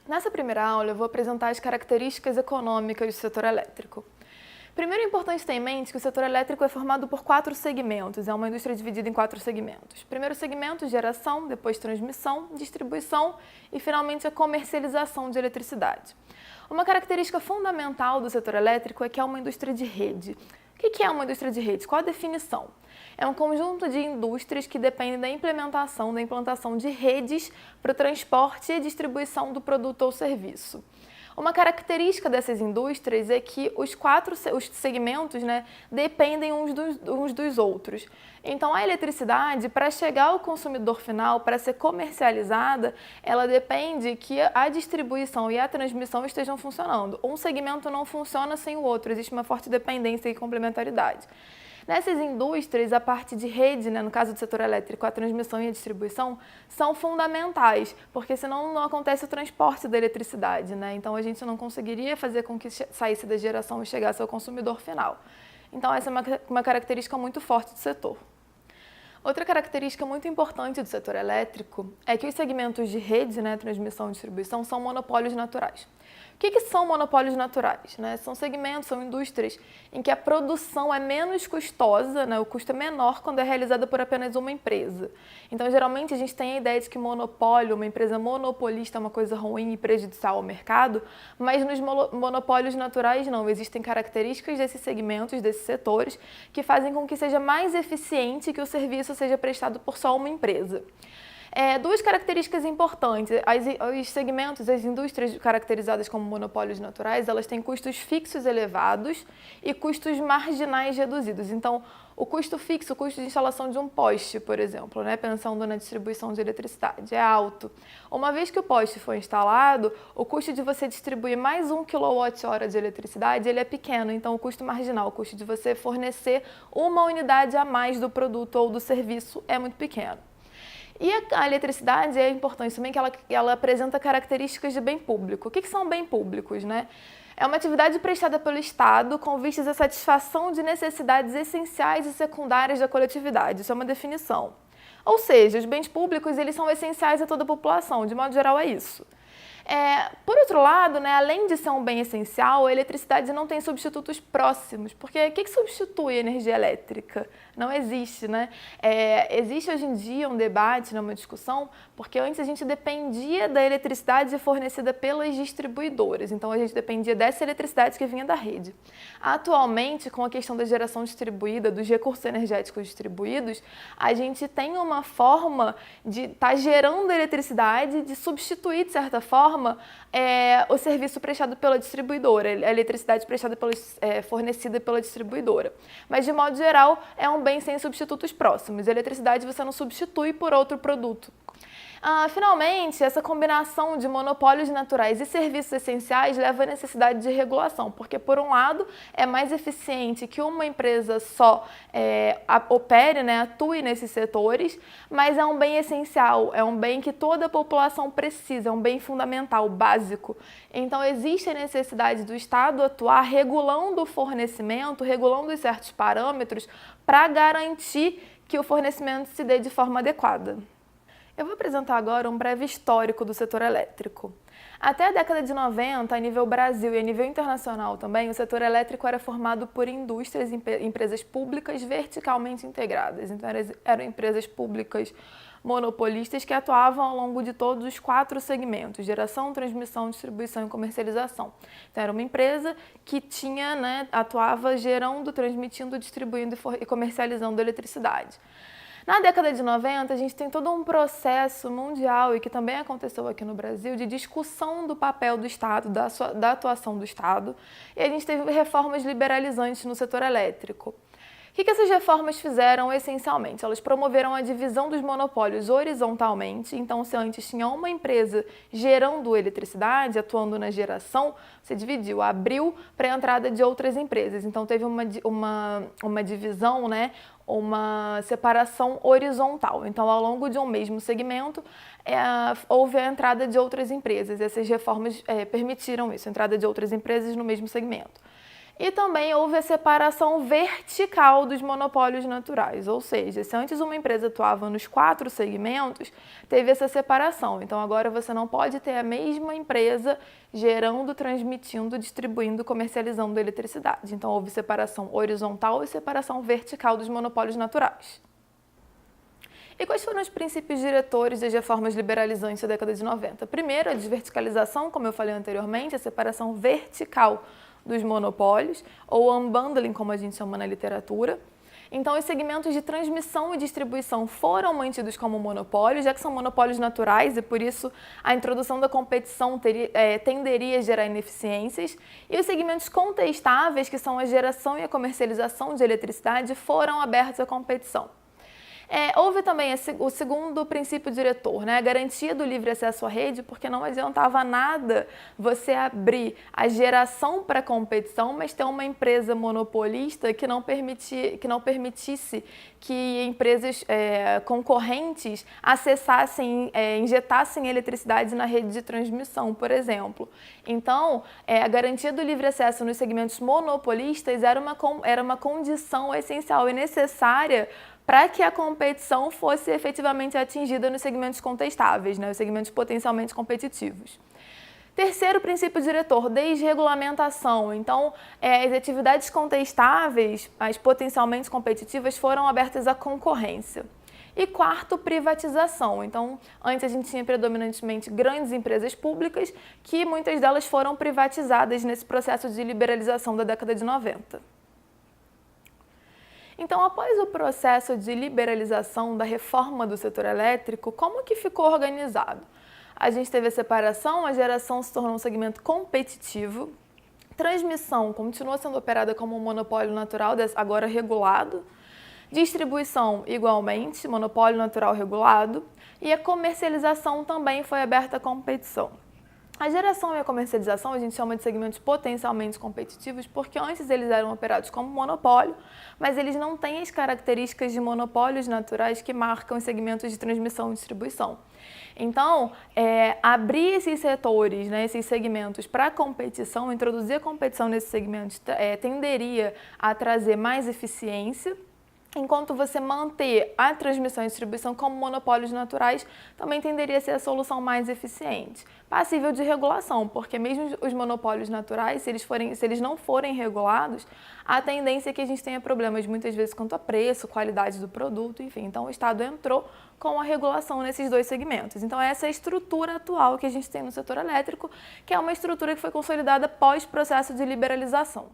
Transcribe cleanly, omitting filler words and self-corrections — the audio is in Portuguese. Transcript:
Nessa primeira aula, eu vou apresentar as características econômicas do setor elétrico. Primeiro, é importante ter em mente que o setor elétrico é formado por 4 segmentos, é uma indústria dividida em 4 segmentos. Primeiro segmento, geração, depois transmissão, distribuição e, finalmente, a comercialização de eletricidade. Uma característica fundamental do setor elétrico é que é uma indústria de rede. O que é uma indústria de rede? Qual a definição? É um conjunto de indústrias que dependem da implantação de redes para o transporte e distribuição do produto ou serviço. Uma característica dessas indústrias é que os segmentos, dependem uns dos outros. Então, a eletricidade, para chegar ao consumidor final, para ser comercializada, ela depende que a distribuição e a transmissão estejam funcionando. Um segmento não funciona sem o outro, existe uma forte dependência e complementaridade. Nessas indústrias, a parte de rede, no caso do setor elétrico, a transmissão e a distribuição, são fundamentais, porque senão não acontece o transporte da eletricidade, Então a gente não conseguiria fazer com que saísse da geração e chegasse ao consumidor final. Então essa é uma característica muito forte do setor. Outra característica muito importante do setor elétrico é que os segmentos de rede, transmissão e distribuição, são monopólios naturais. O que são monopólios naturais? São segmentos, são indústrias em que a produção é menos custosa, o custo é menor quando é realizada por apenas uma empresa. Então, geralmente, a gente tem a ideia de que monopólio, uma empresa monopolista é uma coisa ruim e prejudicial ao mercado, mas nos monopólios naturais não. Existem características desses segmentos, desses setores, que fazem com que seja mais eficiente que o serviço seja prestado por só uma empresa. Duas características importantes. Os segmentos, as indústrias caracterizadas como monopólios naturais, elas têm custos fixos elevados e custos marginais reduzidos. Então, o custo fixo, o custo de instalação de um poste, por exemplo, pensando na distribuição de eletricidade, é alto. Uma vez que o poste foi instalado, o custo de você distribuir mais 1 kWh de eletricidade, ele é pequeno. Então, o custo marginal, o custo de você fornecer uma unidade a mais do produto ou do serviço é muito pequeno. E a eletricidade é importante também que ela apresenta características de bem público. O que são bem públicos, É uma atividade prestada pelo Estado com vistas à satisfação de necessidades essenciais e secundárias da coletividade. Isso é uma definição. Ou seja, os bens públicos eles são essenciais a toda a população, de modo geral é isso. Por outro lado, além de ser um bem essencial, a eletricidade não tem substitutos próximos, porque o que substitui a energia elétrica? Não existe, Existe hoje em dia um debate, uma discussão, porque antes a gente dependia da eletricidade fornecida pelas distribuidoras, então a gente dependia dessa eletricidade que vinha da rede. Atualmente, com a questão da geração distribuída, dos recursos energéticos distribuídos, a gente tem uma forma de estar gerando eletricidade, de substituir, de certa forma, o serviço prestado pela distribuidora, a eletricidade fornecida pela distribuidora. Mas, de modo geral, é um bem sem substitutos próximos. A eletricidade você não substitui por outro produto. Finalmente, essa combinação de monopólios naturais e serviços essenciais leva à necessidade de regulação, porque, por um lado, é mais eficiente que uma empresa só opere, atue nesses setores, mas é um bem essencial, é um bem que toda a população precisa, é um bem fundamental, básico. Então, existe a necessidade do Estado atuar regulando o fornecimento, regulando certos parâmetros para garantir que o fornecimento se dê de forma adequada. Eu vou apresentar agora um breve histórico do setor elétrico. Até a década de 90, a nível Brasil e a nível internacional também, o setor elétrico era formado por indústrias e empresas públicas verticalmente integradas. Então, eram empresas públicas monopolistas que atuavam ao longo de todos os 4 segmentos: geração, transmissão, distribuição e comercialização. Então, era uma empresa que atuava gerando, transmitindo, distribuindo e comercializando eletricidade. Na década de 90, a gente tem todo um processo mundial, e que também aconteceu aqui no Brasil, de discussão do papel do Estado, da atuação do Estado, e a gente teve reformas liberalizantes no setor elétrico. O que essas reformas fizeram essencialmente? Elas promoveram a divisão dos monopólios horizontalmente. Então, se antes tinha uma empresa gerando eletricidade, atuando na geração, você dividiu, abriu para a entrada de outras empresas. Então, teve uma divisão, uma separação horizontal. Então, ao longo de um mesmo segmento, houve a entrada de outras empresas. Essas reformas permitiram isso, a entrada de outras empresas no mesmo segmento. E também houve a separação vertical dos monopólios naturais, ou seja, se antes uma empresa atuava nos 4 segmentos, teve essa separação. Então agora você não pode ter a mesma empresa gerando, transmitindo, distribuindo, comercializando eletricidade. Então houve separação horizontal e separação vertical dos monopólios naturais. E quais foram os princípios diretores das reformas liberalizantes da década de 90? Primeiro, a desverticalização, como eu falei anteriormente, a separação vertical dos monopólios, ou unbundling, como a gente chama na literatura. Então, os segmentos de transmissão e distribuição foram mantidos como monopólios, já que são monopólios naturais e, por isso, a introdução da competição tenderia a gerar ineficiências. E os segmentos contestáveis, que são a geração e a comercialização de eletricidade, foram abertos à competição. Houve também o segundo princípio diretor, né? A garantia do livre acesso à rede, porque não adiantava nada você abrir a geração para competição, mas ter uma empresa monopolista que não permitisse que empresas concorrentes acessassem, injetassem eletricidade na rede de transmissão, por exemplo. Então, a garantia do livre acesso nos segmentos monopolistas era uma condição essencial e necessária para que a competição fosse efetivamente atingida nos segmentos contestáveis, né, os segmentos potencialmente competitivos. Terceiro princípio diretor, desregulamentação. Então, as atividades contestáveis, as potencialmente competitivas, foram abertas à concorrência. E quarto, privatização. Então, antes a gente tinha predominantemente grandes empresas públicas, que muitas delas foram privatizadas nesse processo de liberalização da década de 90. Então, após o processo de liberalização da reforma do setor elétrico, como que ficou organizado? A gente teve a separação, a geração se tornou um segmento competitivo, transmissão continua sendo operada como um monopólio natural, agora regulado, distribuição igualmente, monopólio natural regulado, e a comercialização também foi aberta à competição. A geração e a comercialização a gente chama de segmentos potencialmente competitivos porque antes eles eram operados como monopólio, mas eles não têm as características de monopólios naturais que marcam os segmentos de transmissão e distribuição. Então, abrir esses setores, né, esses segmentos para competição, introduzir a competição nesses segmentos tenderia a trazer mais eficiência. Enquanto você manter a transmissão e distribuição como monopólios naturais, também tenderia a ser a solução mais eficiente. Passível de regulação, porque mesmo os monopólios naturais, se eles não forem regulados, a tendência é que a gente tenha problemas muitas vezes quanto a preço, qualidade do produto, enfim. Então, o Estado entrou com a regulação nesses dois segmentos. Então, essa é a estrutura atual que a gente tem no setor elétrico, que é uma estrutura que foi consolidada pós processo de liberalização.